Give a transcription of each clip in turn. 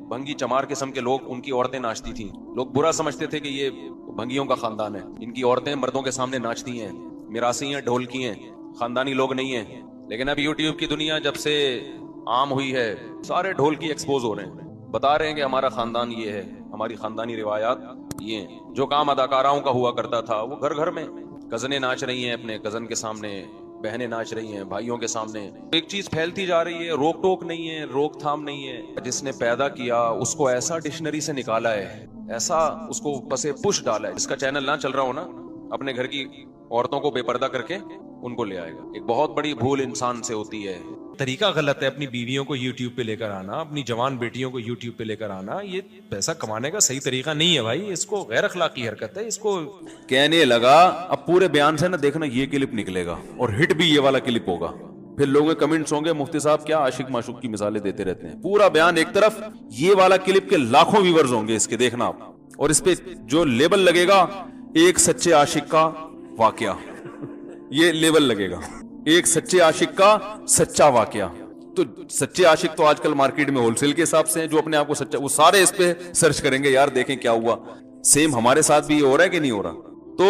بھنگی چمار قسم کے لوگ، ان کی عورتیں ناچتی تھیں. لوگ برا سمجھتے تھے کہ یہ بھنگیوں کا خاندان ہے، ان کی عورتیں مردوں کے سامنے ناچتی ہیں، میراثی ہیں، ڈھولکی ہیں، خاندانی لوگ نہیں ہیں. لیکن اب یوٹیوب کی دنیا جب سے عام ہوئی ہے، سارے ڈھولکی ایکسپوز ہو رہے ہیں، بتا رہے ہیں کہ ہمارا خاندان یہ ہے، ہماری خاندانی روایات یہ ہیں. جو کام اداکاراؤں کا ہوا کرتا تھا وہ گھر گھر میں، کزنیں ناچ رہی ہیں اپنے کزن کے سامنے، بہنیں ناچ رہی ہیں بھائیوں کے سامنے. ایک چیز پھیلتی جا رہی ہے، روک ٹوک نہیں ہے، روک تھام نہیں ہے. جس نے پیدا کیا اس کو ایسا ڈکشنری سے نکالا ہے، ایسا اس کو پسے پش ڈالا ہے. جس کا چینل نہ چل رہا ہو نا، اپنے گھر کی عورتوں کو بے پردہ کر کے ان کو لے آئے گا. ایک بہت بڑی بھول انسان سے ہوتی ہے. طریقہ غلط ہے اپنی بیویوں کو یوٹیوب پہ لے کر آنا، اپنی جوان بیٹیوں کو یوٹیوب پہ لے کر آنا. یہ پیسہ کمانے کا صحیح طریقہ نہیں ہے بھائی، اس کو غیر اخلاقی حرکت ہے. اس کو کہنے لگا اب پورے بیان سے نا دیکھنا یہ کلپ نکلے گا اور ہٹ بھی یہ والا کلپ ہوگا. پھر لوگوں کے کمنٹس ہوں گے مفتی صاحب کیا عاشق معشوق کی مثالیں دیتے رہتے ہیں. پورا بیان ایک طرف، یہ والا کلپ کے لاکھوں ویورز ہوں گے اس کے، دیکھنا آپ. اور اس پہ جو لیبل لگے گا ایک سچے عاشق کا واقعہ، یہ لیبل لگے گا ایک سچے عاشق کا سچا واقعہ. تو سچے عاشق تو آج کل مارکیٹ میں ہول سیل کے حساب سے ہیں، جو اپنے آپ کو سچا، وہ سارے اس پہ سرچ کریں گے یار دیکھیں کیا ہوا. سیم ہمارے ساتھ بھی یہ ہو رہا ہے کہ نہیں ہو رہا. تو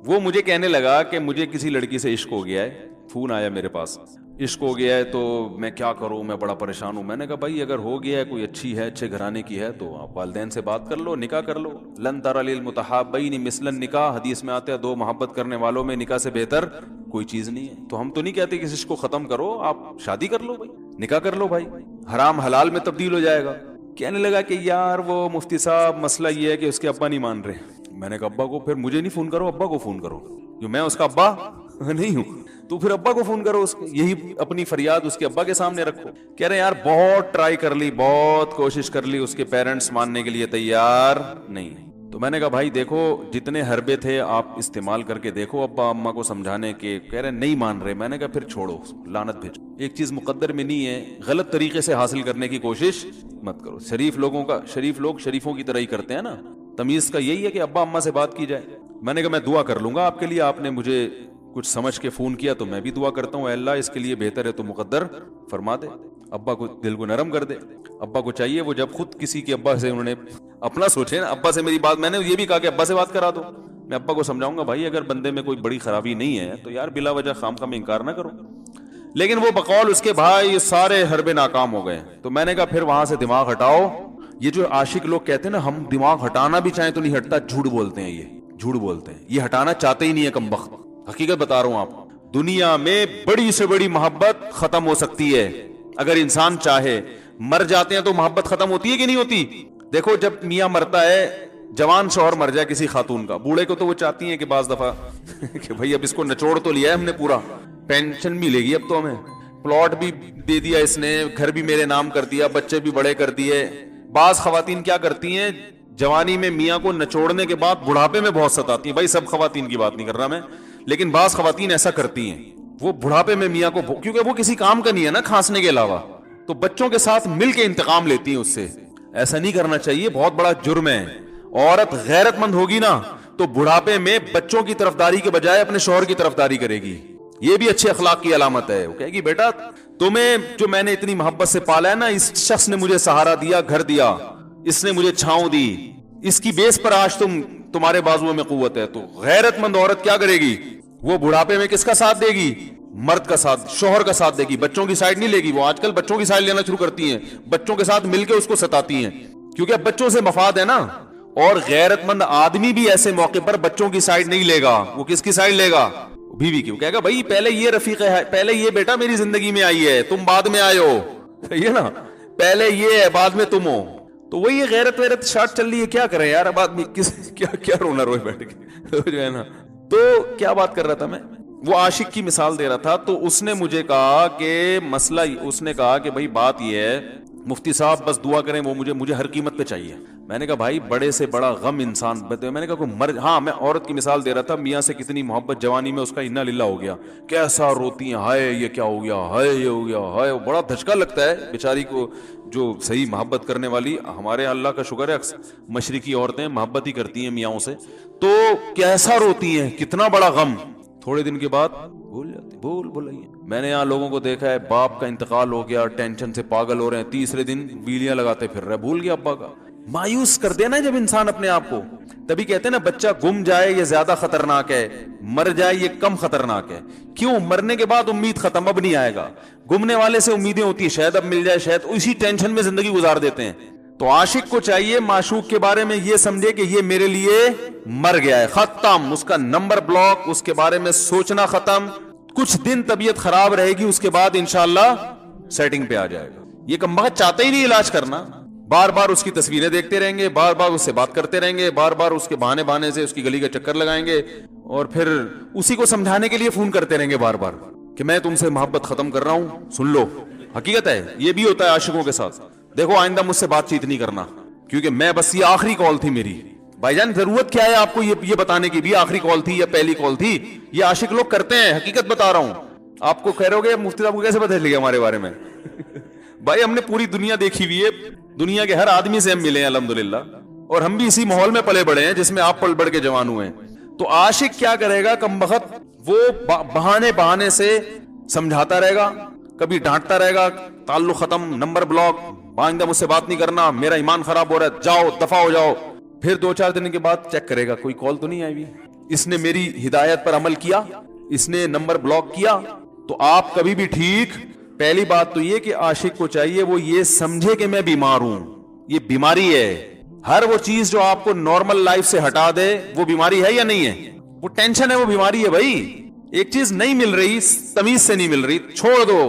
وہ مجھے کہنے لگا کہ مجھے کسی لڑکی سے عشق ہو گیا ہے، فون آیا میرے پاس، عشق ہو گیا ہے تو میں کیا کروں، میں بڑا پریشان ہوں. میں نے کہا بھائی اگر ہو گیا ہے، کوئی اچھی ہے، اچھے گھرانے کی ہے، تو آپ والدین سے بات کر لو، نکاح کر لو. لن تر للمتحابین مثل النکاح، حدیث میں آتا ہے دو محبت کرنے والوں میں نکاح سے بہتر کوئی چیز نہیں ہے. تو ہم تو نہیں کہتے کہ اس عشق کو ختم کرو، آپ شادی کر لو بھائی، نکاح کر لو بھائی، حرام حلال میں تبدیل ہو جائے گا. کہنے لگا کہ یار وہ مفتی صاحب مسئلہ یہ ہے کہ اس کے ابا نہیں مان رہے. میں نے کہا ابا کو پھر مجھے نہیں فون کرو، ابا کو فون کرو، جو میں اس کا ابا نہیں ہوں. تو پھر ابا کو فون کرو، اس کے یہی اپنی فریاد اس کے ابا کے سامنے رکھو. کہہ رہے یار بہت ٹرائی کر لی، بہت کوشش کر لی، اس کے پیرنٹس ماننے کے لیے تیار نہیں. تو میں نے کہا بھائی دیکھو جتنے حربے تھے آپ استعمال کر کے دیکھو ابا اماں کو سمجھانے کے. کہہ رہے نہیں مان رہے. میں نے کہا پھر چھوڑو، لعنت بھیجو. ایک چیز مقدر میں نہیں ہے، غلط طریقے سے حاصل کرنے کی کوشش مت کرو. شریف لوگ شریفوں کی طرح ہی کرتے ہیں نا. تمیز کا یہی ہے کہ ابا اماں سے بات کی جائے. میں نے کہا میں دعا کر لوں گا آپ کے لیے، آپ نے مجھے کچھ سمجھ کے فون کیا تو میں بھی دعا کرتا ہوں، اے اللہ اس کے لیے بہتر ہے تو مقدر فرما دے. ابا کو دل کو نرم کر دے. ابا کو چاہیے وہ جب خود کسی کے ابا سے انہوں نے اپنا سوچے نا، ابا سے میری بات، میں نے یہ بھی کہا کہ ابا سے بات کرا دو. میں ابا کو سمجھاؤں گا بھائی اگر بندے میں کوئی بڑی خرابی نہیں ہے تو یار بلا وجہ خام خام انکار نہ کرو. لیکن وہ بقول اس کے بھائی سارے حربے ناکام ہو گئے. تو میں نے کہا پھر وہاں سے دماغ ہٹاؤ. یہ جو عاشق لوگ کہتے ہیں نا ہم دماغ ہٹانا بھی چاہیں تو نہیں ہٹتا، جھوٹ بولتے ہیں. یہ جھوٹ بولتے ہیں، یہ ہٹانا چاہتے ہی نہیں ہے کمبخت. حقیقت بتا رہا ہوں آپ، دنیا میں بڑی سے بڑی محبت ختم ہو سکتی ہے اگر انسان چاہے. مر جاتے ہیں تو محبت ختم ہوتی ہے کہ نہیں ہوتی؟ دیکھو جب میاں مرتا ہے، جوان شوہر مر جائے کسی خاتون کا، بوڑھے کو تو وہ چاہتی ہیں کہ بعض دفعہ کہ بھائی اب اس کو نچوڑ تو لیا ہے ہم نے، پورا پینشن ملے گی اب تو ہمیں، پلاٹ بھی دے دیا اس نے، گھر بھی میرے نام کر دیا، بچے بھی بڑے کر دیے. بعض خواتین کیا کرتی ہیں، جوانی میں میاں کو نچوڑنے کے بعد بڑھاپے میں بہت ستاتی ہیں. بھائی سب خواتین کی بات نہیں کر رہا میں، لیکن بعض خواتین ایسا کرتی ہیں، وہ بڑھاپے میں میاں کو، کیونکہ وہ کسی کام کا نہیں ہے نا کھانسنے کے علاوہ، تو بچوں کے ساتھ مل کے انتقام لیتی ہیں اس سے. ایسا نہیں کرنا چاہیے، بہت بڑا جرم ہے. عورت غیرت مند ہوگی نا تو بڑھاپے میں بچوں کی طرفداری کے بجائے اپنے شوہر کی طرفداری کرے گی. یہ بھی اچھے اخلاق کی علامت ہے. وہ کہے گی بیٹا تمہیں جو میں نے اتنی محبت سے پالا ہے نا، اس شخص نے مجھے سہارا دیا، گھر دیا، اس نے مجھے چھاؤں دی، اس کی بیس پر آج تمہارے بازوؤں میں قوت ہے. تو غیرت مند عورت کیا کرے گی، وہ بڑھاپے میں کس کا ساتھ دے گی؟ مرد کا ساتھ، شوہر کا ساتھ دے گی، بچوں کی سائڈ نہیں لے گی. وہ آج کل بچوں کی سائڈ لینا شروع کرتی ہیں، بچوں کے ساتھ مل کے اس کو ستاتی ہیں، کیونکہ اب بچوں سے مفاد ہے نا. اور غیرت مند آدمی بھی ایسے موقع پر بچوں کی سائڈ نہیں لے گا. وہ کس کی سائڈ لے گا؟ بیوی کی. وہ کہے گا بھائی پہلے یہ رفیق ہے، پہلے یہ بیٹا میری زندگی میں آئی ہے، تم بعد میں آئے ہو، یہ نا پہلے یہ ہے بعد میں تم ہو. تو وہی غیرت ویرت شارٹ چل رہی ہے. کیا کریں یار اب آدمی کیا رونا روئے بیٹھ کے جو ہے نا. تو کیا بات کر رہا تھا میں، وہ عاشق کی مثال دے رہا تھا. تو اس نے مجھے کہا کہ مسئلہ، اس نے کہا کہ بھائی بات یہ ہے مفتی صاحب بس دعا کریں، وہ مجھے ہر قیمت پہ چاہیے. میں نے کہا بھائی بڑے سے بڑا غم انسان، میں نے کہا کوئی ہاں میں عورت کی مثال دے رہا تھا، میاں سے کتنی محبت جوانی میں اس کا انا للہ ہو گیا، کیسا روتی ہیں، ہائے یہ کیا ہو گیا، ہائے یہ ہو گیا، ہائے. بڑا دھچکا لگتا ہے بیچاری کو، جو صحیح محبت کرنے والی. ہمارے اللہ کا شکر ہے مشرقی عورتیں محبت ہی کرتی ہیں میاں سے، تو کیسا روتی ہیں، کتنا بڑا غم. تھوڑے دن کے بعد بھول جاتی، بھول بھلائیے. میں نے یہاں لوگوں کو دیکھا ہے باپ کا انتقال ہو گیا, ٹینشن سے پاگل ہو رہے ہیں, تیسرے دن ویلیاں لگاتے پھر رہے, بھول گیا ابا کا. مایوس کر دینا جب انسان اپنے آپ کو. تبھی کہتے ہیں نا بچہ گم جائے یہ زیادہ خطرناک ہے, مر جائے یہ کم خطرناک ہے. کیوں؟ مرنے کے بعد امید ختم, اب نہیں آئے گا. گمنے والے سے امیدیں ہوتی ہیں شاید اب مل جائے, شاید اسی ٹینشن میں زندگی گزار دیتے ہیں. تو عاشق کو چاہیے معشوق کے بارے میں یہ سمجھے کہ یہ میرے لیے مر گیا ہے, ختم, اس کا نمبر بلاک, اس کے بارے میں سوچنا ختم. کچھ دن طبیعت خراب رہے گی, اس کے بعد انشاءاللہ سیٹنگ پہ آ جائے گا. یہ کم بخت چاہتے ہی نہیں علاج کرنا, بار بار اس کی تصویریں دیکھتے رہیں گے, بار بار اس سے بات کرتے رہیں گے, بار بار اس کے بہانے سے اس کی گلی کا چکر لگائیں گے, اور پھر اسی کو سمجھانے کے لیے فون کرتے رہیں گے بار بار کہ میں تم سے محبت ختم کر رہا ہوں, سن لو. حقیقت ہے یہ بھی ہوتا ہے عاشقوں کے ساتھ. دیکھو آئندہ مجھ سے بات چیت نہیں کرنا, کیونکہ میں بس یہ آخری کال تھی میری. بھائی جان ضرورت کیا ہے آپ کو یہ بتانے کی بھی آخری کال تھی یا پہلی کال تھی؟ یہ عاشق لوگ کرتے ہیں, حقیقت بتا رہا ہوں. آپ کو کہہ رہے ہو گے مفتی صاحب کو کیسے پتہ چل گیا ہمارے بارے میں؟ بھائی ہم نے پوری دنیا دیکھی ہوئی ہے, دنیا کے ہر آدمی سے ہم ملے ہیں الحمدللہ, اور ہم بھی اسی ماحول میں پلے بڑے ہیں جس میں آپ پل بڑھ کے جوان ہوئے ہیں. تو عاشق کیا کرے گا کم بخت, وہ بہانے سے سمجھاتا رہے گا, کبھی ڈانٹتا رہے گا, تعلق ختم, نمبر بلاک, آئندہ مجھ سے بات نہیں کرنا, میرا ایمان خراب ہو رہا ہے, جاؤ دفع ہو جاؤ. پھر 2-4 دن کے بعد چیک کرے گا کوئی کال تو نہیں آئی ہوئی, اس نے میری ہدایت پر عمل کیا, اس نے نمبر بلاک کیا. تو آپ کبھی بھی ٹھیک. پہلی بات تو یہ کہ عاشق کو چاہیے وہ یہ سمجھے کہ میں بیمار ہوں, یہ بیماری ہے. ہر وہ چیز جو آپ کو نارمل لائف سے ہٹا دے وہ بیماری ہے یا نہیں ہے؟ وہ ٹینشن ہے, وہ بیماری ہے. بھائی ایک چیز نہیں مل رہی, تمیز سے نہیں مل رہی, چھوڑ دو,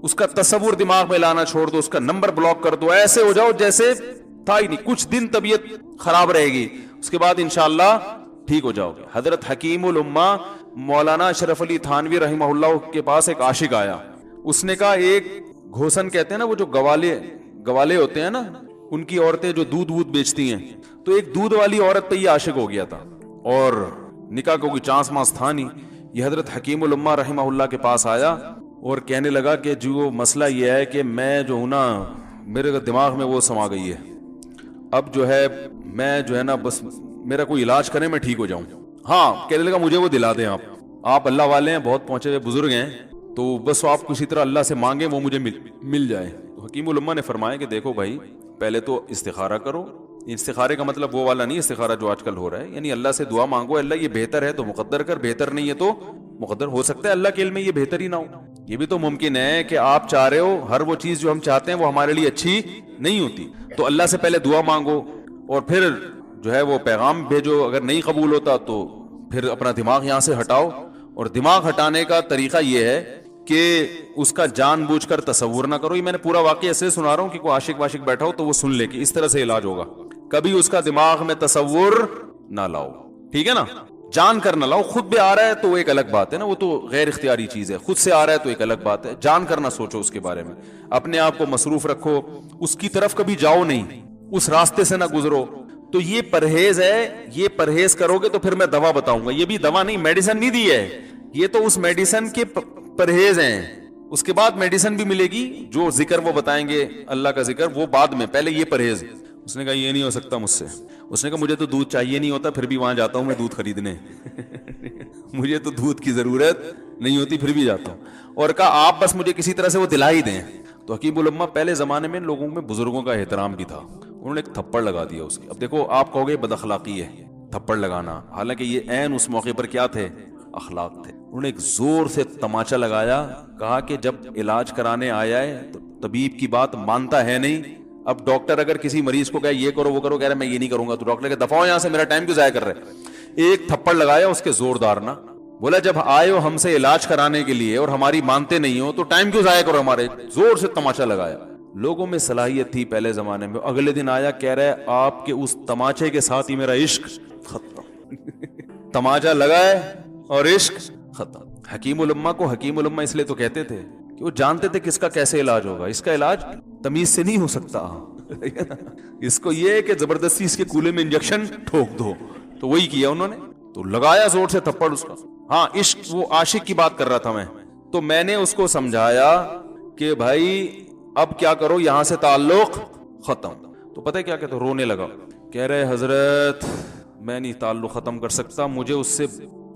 اس کا تصور دماغ میں لانا چھوڑ دو, اس کا نمبر بلاک کر دو, ایسے ہو جاؤ جیسے تھا ہی نہیں. کچھ دن طبیعت خراب رہے گی, اس کے بعد انشاءاللہ ٹھیک ہو جاؤ گے. حضرت حکیم الامہ مولانا اشرف علی تھانوی رحمہ اللہ کے پاس ایک عاشق آیا. اس نے کہا ایک گھوسن کہتے ہیں نا, وہ جو گوالے ہوتے ہیں نا, ان کی عورتیں جو دودھ بیچتی ہیں, تو ایک دودھ والی عورت پہ یہ عاشق ہو گیا تھا, اور نکاح کو کوئی چانس مانس تھا نہیں. یہ حضرت حکیم الامہ رحمہ اللہ کے پاس آیا اور کہنے لگا کہ جو مسئلہ یہ ہے کہ میں جو ہوں نا, میرے دماغ میں وہ سما گئی ہے, اب جو ہے میں جو ہے نا بس میرا کوئی علاج کریں میں ٹھیک ہو جاؤں. ہاں کہنے لگا مجھے وہ دلا دیں آپ اللہ والے ہیں, بہت پہنچے ہوئے بزرگ ہیں, تو بس آپ کسی طرح اللہ سے مانگیں وہ مجھے مل جائے. تو حکیم الامہ نے فرمایا کہ دیکھو بھائی, پہلے تو استخارہ کرو. استخارے کا مطلب وہ والا نہیں استخارہ جو آج کل ہو رہا ہے, یعنی اللہ سے دعا مانگو, اللہ یہ بہتر ہے تو مقدر کر, بہتر نہیں ہے تو مقدر. ہو سکتا ہے اللہ کے علم میں یہ بہتر ہی نہ ہو, یہ بھی تو ممکن ہے کہ آپ چاہ رہے ہو ہر وہ چیز جو ہم چاہتے ہیں وہ ہمارے لیے اچھی نہیں ہوتی. تو اللہ سے پہلے دعا مانگو, اور پھر جو ہے وہ پیغام بھیجو. اگر نہیں قبول ہوتا تو پھر اپنا دماغ یہاں سے ہٹاؤ, اور دماغ ہٹانے کا طریقہ یہ ہے کہ اس کا جان بوجھ کر تصور نہ کرو. یہ میں نے پورا واقعہ ایسے سنا رہا ہوں کہ کوئی عاشق واشق بیٹھا ہو تو وہ سن لے کہ اس طرح سے علاج ہوگا. کبھی اس کا دماغ میں تصور نہ لاؤ, ٹھیک ہے نا, جان کر نہ لاؤ. خود بھی آ رہا ہے تو وہ ایک الگ بات ہے نا, وہ تو غیر اختیاری چیز ہے. خود سے آ رہا ہے تو ایک الگ بات ہے, جان کر نہ سوچو اس کے بارے میں, اپنے آپ کو مصروف رکھو, اس کی طرف کبھی جاؤ نہیں, اس راستے سے نہ گزرو. تو یہ پرہیز ہے, یہ پرہیز کرو گے تو پھر میں دوا بتاؤں گا. یہ بھی دوا نہیں, میڈیسن نہیں دی ہے, یہ تو اس میڈیسن کے پرہیز ہیں. اس کے بعد میڈیسن بھی ملے گی, جو ذکر وہ بتائیں گے اللہ کا ذکر وہ بعد میں, پہلے یہ پرہیز. اس نے کہا یہ نہیں ہو سکتا مجھ سے. اس نے کہا مجھے تو دودھ چاہیے نہیں ہوتا, پھر بھی وہاں جاتا ہوں میں دودھ خریدنے. مجھے تو دودھ کی ضرورت نہیں ہوتی, پھر بھی جاتا ہوں. اور کہا آپ بس مجھے کسی طرح سے وہ دلا ہی دیں. تو حکیم الامہ پہلے زمانے میں لوگوں میں بزرگوں کا احترام بھی تھا, انہوں نے ایک تھپڑ لگا دیا اس کی. اب دیکھو آپ کہو گے بد اخلاقی ہے تھپڑ لگانا, حالانکہ یہ عین اس موقع پر کیا تھے, اخلاق تھے. انہوں نے ایک زور سے تماچا لگایا, کہا کہ جب علاج کرانے آیا ہے تو طبیب کی بات مانتا ہے نہیں. اب ڈاکٹر اگر کسی مریض کو کہے یہ کرو وہ کرو, کہہ رہا میں یہ نہیں کروں گا, تو ڈاکٹر کہ دفعہ یہاں سے, میرا ٹائم کیوں ضائع کر رہے. ایک تھپڑ لگایا اس کے زوردار نا, بولا جب آئے ہو ہم سے علاج کرانے کے لیے اور ہماری مانتے نہیں ہو تو ٹائم کیوں ضائع کرو ہمارے. زور سے تماچا لگایا. لوگوں میں صلاحیت تھی پہلے زمانے میں. اگلے دن آیا کہہ رہا ہے آپ کے اس تماچے کے ساتھ ہی میرا عشق ختم. تماچا لگا ہے اور عشق ختم. حکیم الامہ کو حکیم الامہ اس لیے تو کہتے تھے کہ وہ جانتے تھے کس کا کیسے علاج ہوگا. اس کا علاج تمیز سے نہیں ہو سکتا, اس کو یہ ہے کہ زبردستی اس کے کولے میں انجیکشن ٹھوک دو. تو وہی کیا انہوں نے, تو لگایا زور سے تھپڑ اس کا. ہاں عشق, وہ عاشق کی بات کر رہا تھا میں, تو میں نے اس کو سمجھایا کہ بھائی اب کیا کرو, یہاں سے تعلق ختم. تو پتہ ہے کیا کہتا, رونے لگا, کہہ رہے حضرت میں نہیں تعلق ختم کر سکتا, مجھے اس سے